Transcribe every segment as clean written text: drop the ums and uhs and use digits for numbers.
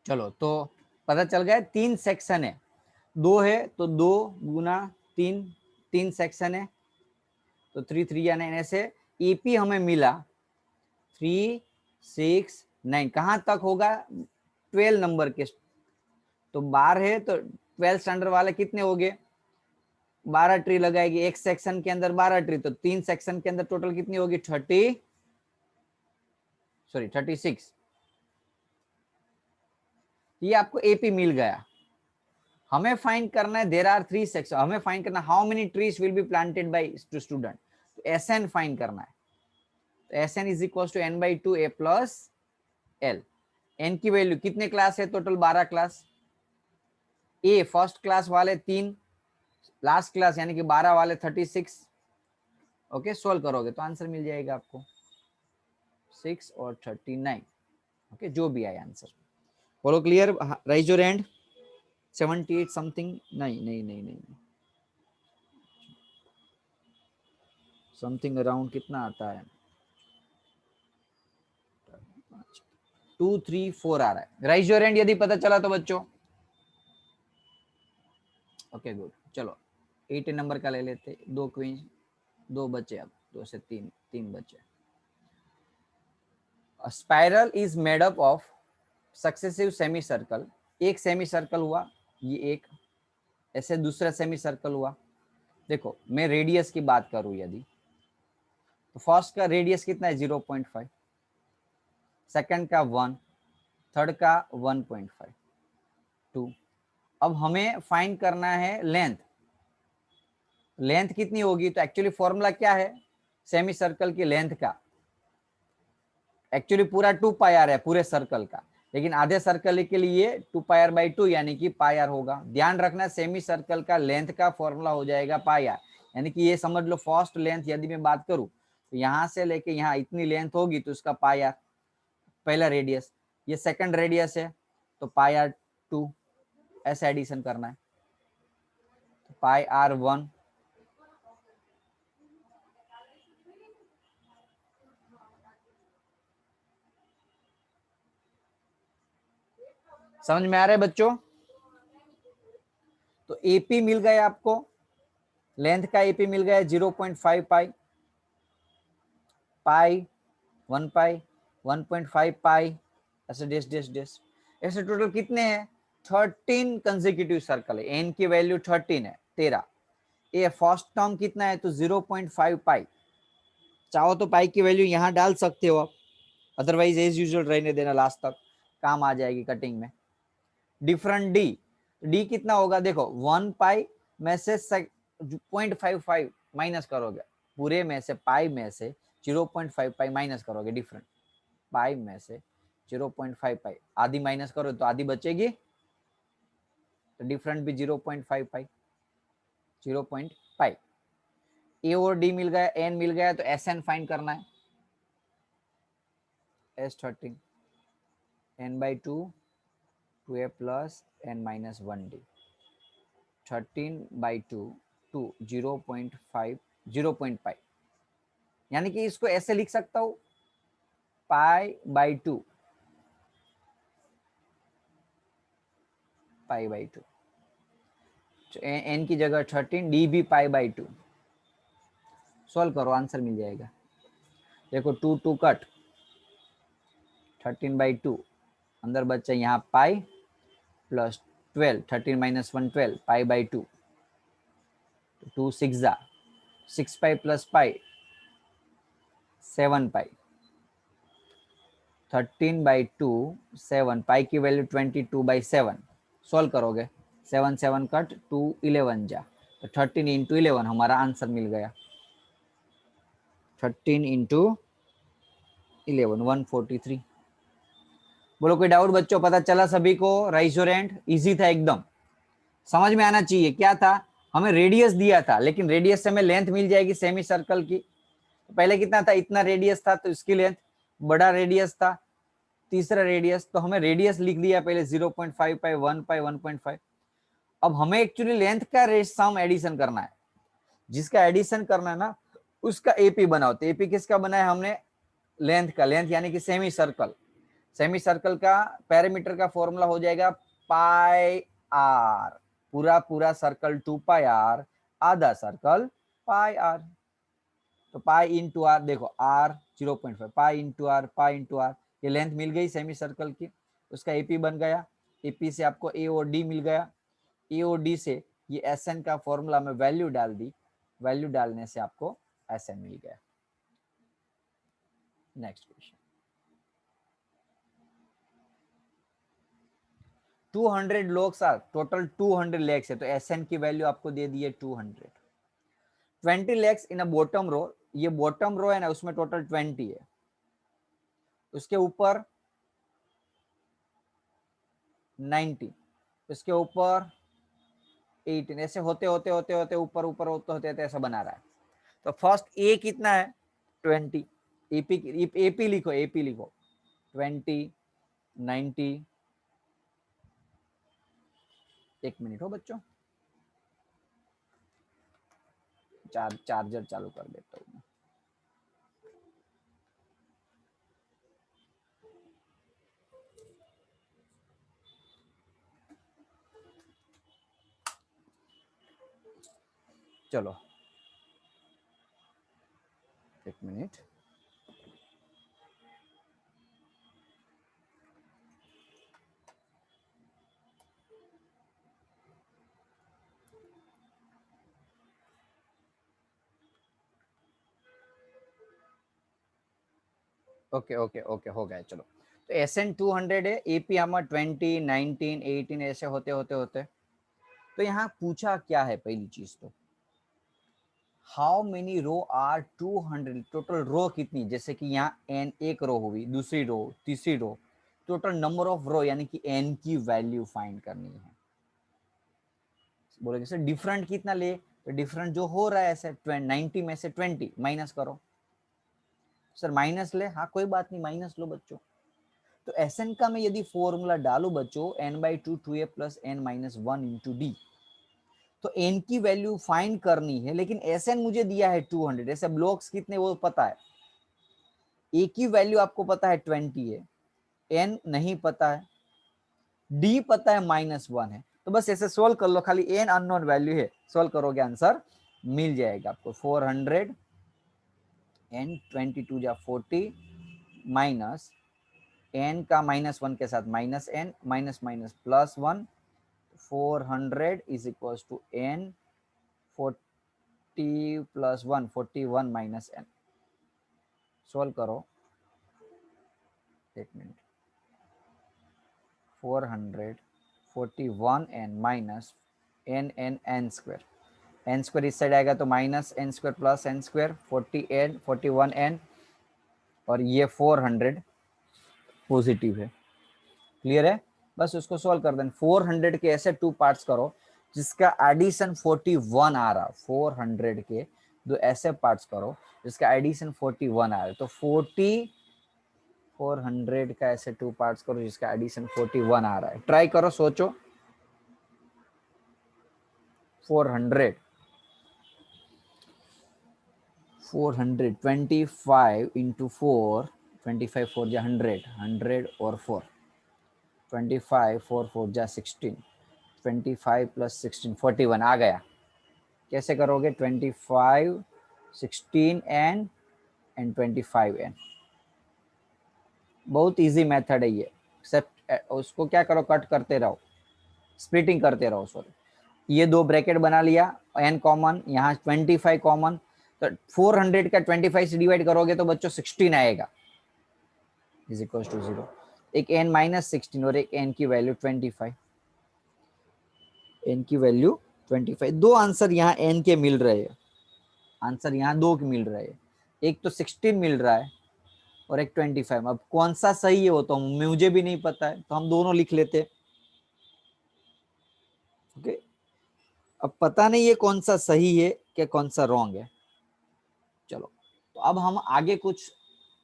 चलो तो पता चल गया 3 सेक्शन है, 2 है तो 2 गुना 3, 3 सेक्शन है तो 3 3 या 9, ऐसे ईपी हमें मिला 3 6 9। कहाँ तक होगा? 12 नंबर के, तो 12 है तो 12 स्टैंडर्ड वाले कितने हो गए? 12 ट्री लगाएगी एक सेक्शन के अंदर, 12 ट्री, तो 3 सेक्शन के अंदर टोटल कितनी होगी? 36। ये आपको एपी मिल गया। हमें फाइंड करना है देयर आर 3 सेक्शन, हमें फाइंड करना how many trees will be planted by student, तो एसएन फाइंड करना है। तो SN is equal to n by 2 a plus L. N की वैल्यू कितने क्लास है? Total 12 class. A first class वाले 3, लास्ट क्लास यानी कि 12 वाले 36। ओके, सोल्व करोगे तो आंसर मिल जाएगा आपको 6 और 39। ओके, जो भी आए आंसर। बोलो clear, rise your hand. 78 something, नहीं, समथिंग अराउंड कितना आता है? 2 3 4 आ रहा है। राइज योर हैंड यदि पता चला तो बच्चों। ओके गुड, चलो 8 नंबर का ले लेते। 2 क्वींस, 2 बचे, अब 2 से 3 बचे। A spiral is made up of successive semi circle. एक सेमी सर्कल हुआ, ये एक, ऐसे दूसरा सेमी सर्कल हुआ। देखो मैं रेडियस की बात करूं यदि, तो फर्स्ट का रेडियस कितना है? 0.5, सेकंड का 1, थर्ड का 1.5, 2। अब हमें फाइंड करना है लेंथ। लेंथ कितनी होगी? तो एक्चुअली फॉर्मूला क्या है सेमी सर्कल की लेंथ का? एक्चुअली पूरा 2 पाई आर है पूरे सर्कल का, लेकिन आधे सर्कल के लिए 2 पाई आर बाई 2 यानी कि पाई आर होगा। ध्यान रखना सेमी सर्कल का लेंथ का फॉर्मूला हो जाएगा पाई आर, यानी कि ये समझ लो फर्स्ट लेंथ यदि मैं बात करूं तो यहां से लेके यहाँ इतनी लेंथ होगी तो उसका पाई आर पहला रेडियस, ये सेकंड रेडियस है तो पाई आर 2, ऐसे एडिशन करना है। तो पाई आर 1, समझ में आ रहा है बच्चों? तो एपी मिल गया आपको, लेंथ का एपी मिल गया 0.5 पाई, पाई 1 पाई 1.5 पाई, ऐसे डेस डेस डेस, ऐसे टोटल कितने हैं? 13 कंसेक्यूटिव सर्कल है। एन की वैल्यू 13 है, 13। ये फर्स्ट टर्म कितना है? तो 0.5 पाई। चाहो तो पाई की वैल्यू यहाँ डाल सकते हो आप, अदरवाइज एज यूजुअल रहने देना, लास्ट तक काम आ जाएगी कटिंग में। डिफरेंट डी, डी कितना होगा? देखो 1 पाई में से 0.55 माइनस करोगे, पूरे में से पाई में से 0.5 पाई माइनस करोगे, डिफरेंट पाई में से 0.5 पाई आधी माइनस करो तो आधी बचेगी, तो डिफरेंट भी 0.5 पाई, 0. पाई। ए और डी मिल गया, एन मिल गया, तो एस एन फाइंड करना है। S13 n by 2 2a plus n minus 1d, 13 by 2 0.5 0.5, यानी कि इसको ऐसे लिख सकता हूं pi by 2, pi by 2, n की जगह 13, डी भी पाई बाई 2। सॉल्व करो आंसर मिल जाएगा। देखो 2 2 कट, 13 बाई 2, अंदर बच्चा यहाँ pi plus 12, 13 minus 1 12, pi by 2, 2 6 जा 6 pi plus pi 7 pi, 13 by 2 7, पाई की वैल्यू 22 बाई 7। सॉल्व करोगे 7 7 कट 2 11 जा, तो 13 इंटू 11 हमारा आंसर मिल गया। 13 इंटू 11 143। बोलो कोई डाउट बच्चों? पता चला सभी को? Rise your hand. इजी था एकदम, समझ में आना चाहिए। क्या था? हमें रेडियस दिया था, लेकिन रेडियस से हमें लेंथ मिल जाएगी सेमी सर्कल की। तो पहले कितना था? इतना रेडियस था, तो इसकी लेंथ, बड़ा रेडियस था तीसरा रेडियस, तो हमें रेडियस लिख दिया पहले 0.5 पाई 1 पाई 1.5। अब हमें एक्चुअली लेंथ का सम एडिशन करना है, जिसका एडिशन करना है ना उसका एपी बनाओ। तो एपी किसका बनाया हमने? लेंथ का, लेंथ यानी कि सेमी सर्कल। सेमी सर्कल का पैरामीटर का फॉर्मूला हो जाएगा पाई आर, पूरा पूरा सर्कल 2 पाई आर, आधा सर्कल पाई आर। तो पाई इंटू आर, देखो आर 0.5, पाई इंटू आर, ये लेंथ मिल गई सेमी सर्कल की, उसका एपी बन गया, एपी से आपको ए और डी मिल गया, ए और डी से ये एस एन का फॉर्मूला में वैल्यू डाल दी, वैल्यू डालने से आपको एस एन मिल गया। नेक्स्ट क्वेश्चन, 200 लोग आर, टोटल 200 लेग्स है, तो एस एन की वैल्यू आपको दे दी है 200। 20 legs in a bottom row, ये बॉटम रो है ना, उसमें टोटल 20 है, उसके ऊपर 90, उसके ऊपर 18, ऐसे होते होते होते होते ऊपर ऊपर होते होते ऐसा बना रहा है। तो फर्स्ट ए कितना है 20, एपी लिखो, एपी लिखो 20, 90, एक मिनट हो बच्चों, चार्जर चालू कर देता हूँ। चलो एक मिनट, ओके ओके ओके हो गया। चलो, तो एस एन 200 है, एपी हमारा 20, 19, 18 ऐसे होते होते होते, तो यहाँ पूछा क्या है, पहली चीज तो how many row are 200, total row कितनी, जैसे कि यहाँ एन एक रो हुई, दूसरी रो, तीसरी रो, टोटल नंबर ऑफ रो यानी कि एन की वैल्यू फाइंड करनी है। बोले जैसे डिफरेंट कितना ले, तो डिफरेंट जो हो रहा है ऐसे 90 में से 20 माइनस करो। सर माइनस ले, हाँ कोई बात नहीं, माइनस लो बच्चों। तो एस एन का मैं यदि फॉर्मूला डालू बच्चों, n/2 2a plus n minus 1 into D, तो n की वैल्यू फाइंड करनी है, लेकिन एस एन मुझे दिया है 200, ऐसे ब्लॉक्स कितने वो पता है, ए की वैल्यू आपको पता है 20 है, n नहीं पता है, डी पता है -1 है, तो बस ऐसे सोल्व कर लो, खाली n अननोन वैल्यू है, सोल्व करोगे आंसर मिल जाएगा आपको। 400 n 22 जा 40 माइनस n का -1 के साथ minus n, minus minus plus 1, 400 is equal to n 40 plus 1, 41 minus n। Solve करो, एक minute, 400 41n minus n square, n square इस साइड आएगा तो minus n square plus n square, 40n 41n, और ये 400 पॉजिटिव है। क्लियर है, बस उसको सॉल्व कर दें। 400 के ऐसे टू पार्ट्स करो जिसका एडिशन 41 आ रहा, 400 के दो ऐसे पार्ट्स करो जिसका एडिशन 41 आ रहा है, तो 400 का ऐसे टू पार्ट्स करो जिसका एडिशन 41 आ रहा है। ट्राई करो, सोचो। 400 425 इंटू 4, 25 4 जा 100, 100 और 4, 25 4 4 जा 16, 25 प्लस 16 41 आ गया। कैसे करोगे, 25 16n एंड 25n, बहुत इजी मेथड है ये। एक्सेप्ट उसको क्या करो, कट करते रहो, स्प्लिटिंग करते रहो, सॉरी। ये दो ब्रैकेट बना लिया, n कॉमन, यहाँ 25 कॉमन, तो 400 का 25 से डिवाइड करोगे तो बच्चों 16 आएगा, इज इक्वल टू 0। एक n माइनस 16 और एक n की वैल्यू 25, n की वैल्यू 25। दो आंसर यहाँ n के मिल रहे हैं, आंसर यहाँ दो के मिल रहे हैं, एक तो 16 मिल रहा है और एक 25। अब कौन सा सही है वो तो मुझे भी नहीं पता है, तो हम दोनों लिख लेते। ओके, अब पता नहीं है कौन सा सही है कि कौन सा रॉन्ग है। चलो, तो अब हम आगे कुछ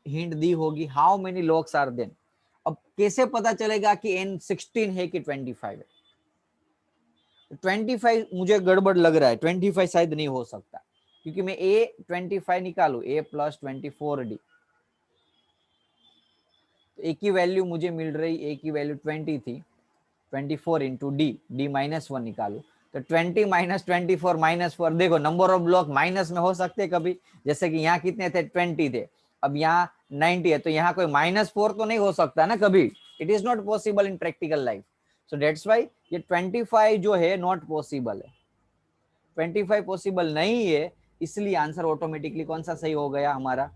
हिंट दी होगी, how many logs are then. अब कैसे पता चलेगा कि n 16 है कि 25 है। 25 मुझे गड़बड़ लग रहा है, 25 शायद नहीं हो सकता, क्योंकि मैं a 25 निकालू, a प्लस 24d, तो ए की वैल्यू मुझे मिल रही, ए की वैल्यू 20 थी, 24 इंटू डी, डी -1 निकालू तो 20 - 24 -4, देखो नंबर ऑफ ब्लॉक माइनस में हो सकते कभी, जैसे कि यहाँ कितने थे 20 थे, अब यहाँ 90 है, तो यहाँ कोई -4 तो नहीं हो सकता ना कभी, it is not possible in practical life, so that's why ये 25 जो है नॉट पॉसिबल है, 25 पॉसिबल नहीं है, इसलिए आंसर ऑटोमेटिकली कौन सा सही हो गया हमारा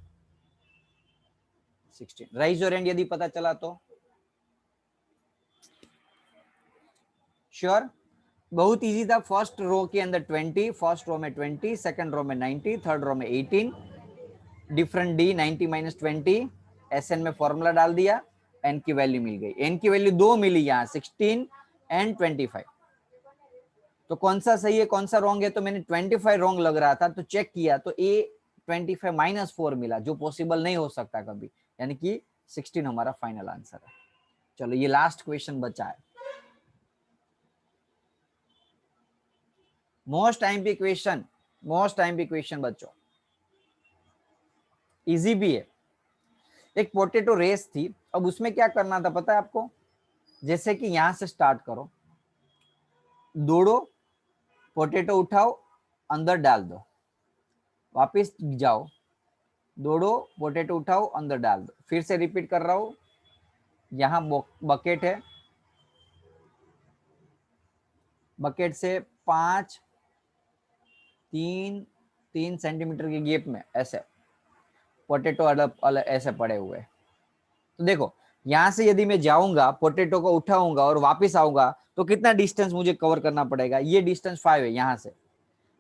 16। राइज योर हैंड यदि पता चला तो। श्योर, बहुत इजी था। फर्स्ट रो के अंदर 20, फर्स्ट रो में 20, सेकंड रो में 90, थर्ड रो में 18, डिफरेंट डी 90 - 20, एसएन में फॉर्मूला डाल दिया, एन की वैल्यू मिल गई, एन की वैल्यू 2 मिली यहाँ 16 एंड 25। तो कौन सा सही है कौन सा रॉन्ग है, तो मैंने 25 रॉन्ग लग रहा था तो चेक किया तो ए 25 - 4 मिला, जो पॉसिबल नहीं हो सकता कभी, यानी कि 16 हमारा फाइनल आंसर है। चलो ये लास्ट क्वेश्चन बचा है, मोस्ट टाइम क्वेश्चन बच्चों, इजी भी है। एक पोटैटो रेस थी, अब उसमें क्या करना था पता है आपको, जैसे कि यहां से स्टार्ट करो, दौड़ो, पोटैटो उठाओ, अंदर डाल दो, वापस जाओ, दौड़ो, पोटैटो उठाओ, अंदर डाल दो, फिर से रिपीट कर रहा हूं, यहाँ बकेट है, बकेट से 5 3 सेंटीमीटर के गैप में ऐसे पोटैटो अलग अलग ऐसे पड़े हुए। तो देखो यहां से यदि मैं जाऊंगा, पोटैटो को उठाऊंगा और वापस आऊंगा, तो कितना डिस्टेंस मुझे कवर करना पड़ेगा, ये डिस्टेंस 5 है,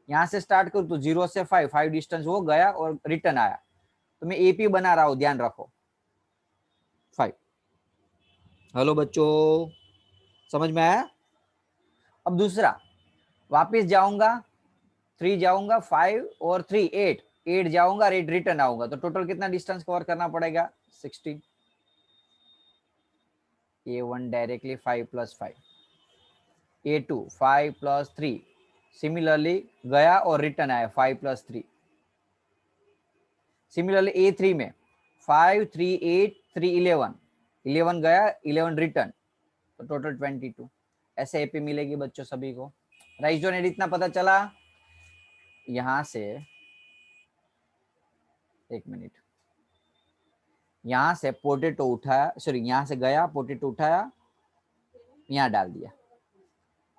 यहाँ से स्टार्ट करूँ तो 0 से 5 डिस्टेंस वो गया और रिटर्न आया, तो मैं एपी बना रहा हूं, ध्यान रखो 5। हेलो बच्चों, समझ में आया। अब दूसरा, वापस जाऊंगा 3 जाऊंगा, 5 और 3 8 जाऊंगा, 8 रिटर्न आऊंगा, तो टोटल कितना डिस्टेंस कवर करना पड़ेगा 16। A1 डायरेक्टली 5 + 5, A2 5 + 3, सिमिलरली गया और रिटर्न आया 5 + 3, सिमिलरली A3 में 5 3 8 3 11, 11 गया 11 रिटर्न, तो टोटल 22। ऐसे एपी मिलेगी बच्चों सभी को। राइज जोन इतना पता चला। यहां से एक मिनट, यहां से पोटैटो उठाया, सॉरी यहां से गया, पोटैटो उठाया, यहाँ डाल दिया,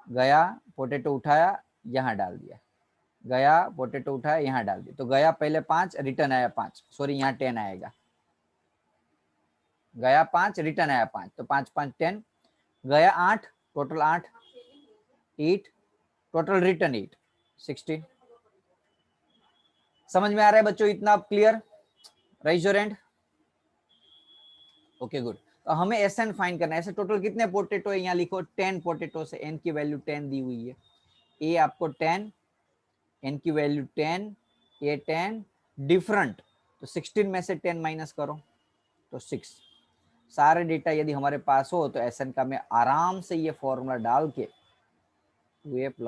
गया पोटैटो उठाया, यहाँ डाल दिया, गया पोटैटो उठाया, यहाँ डाल दिया, तो गया पहले 5 रिटर्न आया 5, सॉरी यहाँ 10 आएगा, गया 5 रिटर्न आया 5, तो 5 5 10, गया 8, टोटल 8 टोटल रिटर्न 8 16। समझ में आ रहा है बच्चों इतना आप clear. Rise your hand. Okay good. तो हमें एसएन फाइंड करना है, ऐसे टोटल कितने पोटैटो है, यहाँ लिखो 10 पोटैटो से एन की वैल्यू 10 दी हुई है, ए आपको 10, एन की वैल्यू 10, ए 10, डिफरेंट, तो 16 में से 10 माइनस करो तो 6। सारे डेटा यदि हमारे पास हो तो एसएन का मैं आराम से ये फॉर्मूला डाल के 2a +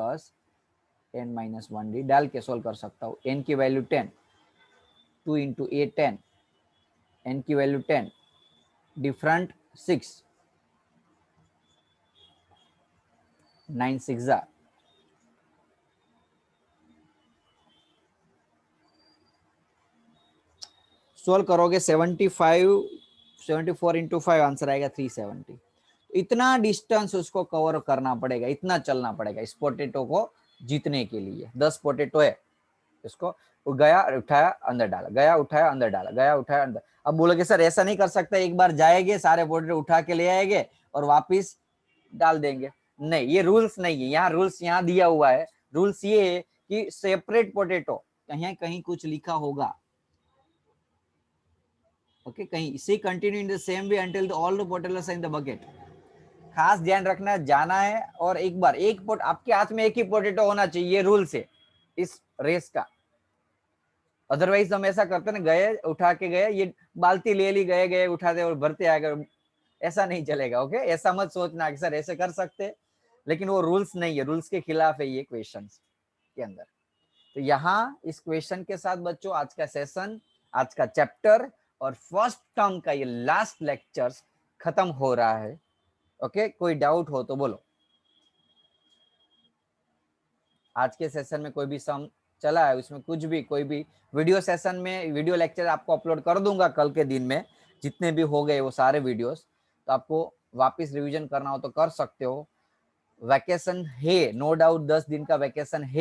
n - 1d डाल के सोल्व कर सकता हूँ। n की वैल्यू 10, 2 × a 10, n की वैल्यू 10, डिफरेंट 6, 9 6 जा, सोल्व करोगे 74 × 5 आंसर आएगा 370। इतना डिस्टेंस उसको कवर करना पड़ेगा, इतना चलना पड़ेगा इस पोटैटो को जीतने के लिए। 10 पोटैटो है, इसको गया उठाया अंदर डाला, गया उठाया अंदर डाला, गया उठाया अंदर। अब बोलोगे सर ऐसा नहीं कर सकता, एक बार जाएंगे सारे पोटैटो उठा के ले आएंगे और वापिस डाल देंगे, नहीं ये रूल्स नहीं है। यहाँ रूल्स यहाँ दिया हुआ है, रूल्स ये है कि सेपरेट पोटैटो, कहीं कहीं कुछ लिखा होगा, ओके कहीं सी continue in the same way until all the potatoes are in the bucket. खास ध्यान रखना, जाना है और एक बार एक पोट आपके हाथ में एक ही पोटैटो होना चाहिए, ये रूल्स है इस रेस का। अदरवाइज हम ऐसा करते ना, गए उठा के गए, ये बाल्टी ले ली, गए गए उठाते और भरते आ गए, ऐसा नहीं चलेगा। ओके ऐसा मत सोचना कि सर ऐसे कर सकते, लेकिन वो रूल्स नहीं है, रूल्स के खिलाफ है ये क्वेश्चंस के अंदर। तो यहाँ इस क्वेश्चन के साथ बच्चों आज का सेशन, आज का चैप्टर और फर्स्ट टर्म का ये लास्ट लेक्चर्स खत्म हो रहा है। ओके, कोई डाउट हो तो बोलो। आज के सेशन में कोई भी सम चला है उसमें कुछ भी, कोई भी वीडियो सेशन में वीडियो लेक्चर आपको अपलोड कर दूंगा कल के दिन में, जितने भी हो गए वो सारे वीडियोस, तो आपको वापस रिवीजन करना हो तो कर सकते हो। वैकेशन है, नो डाउट 10 दिन का वैकेशन है।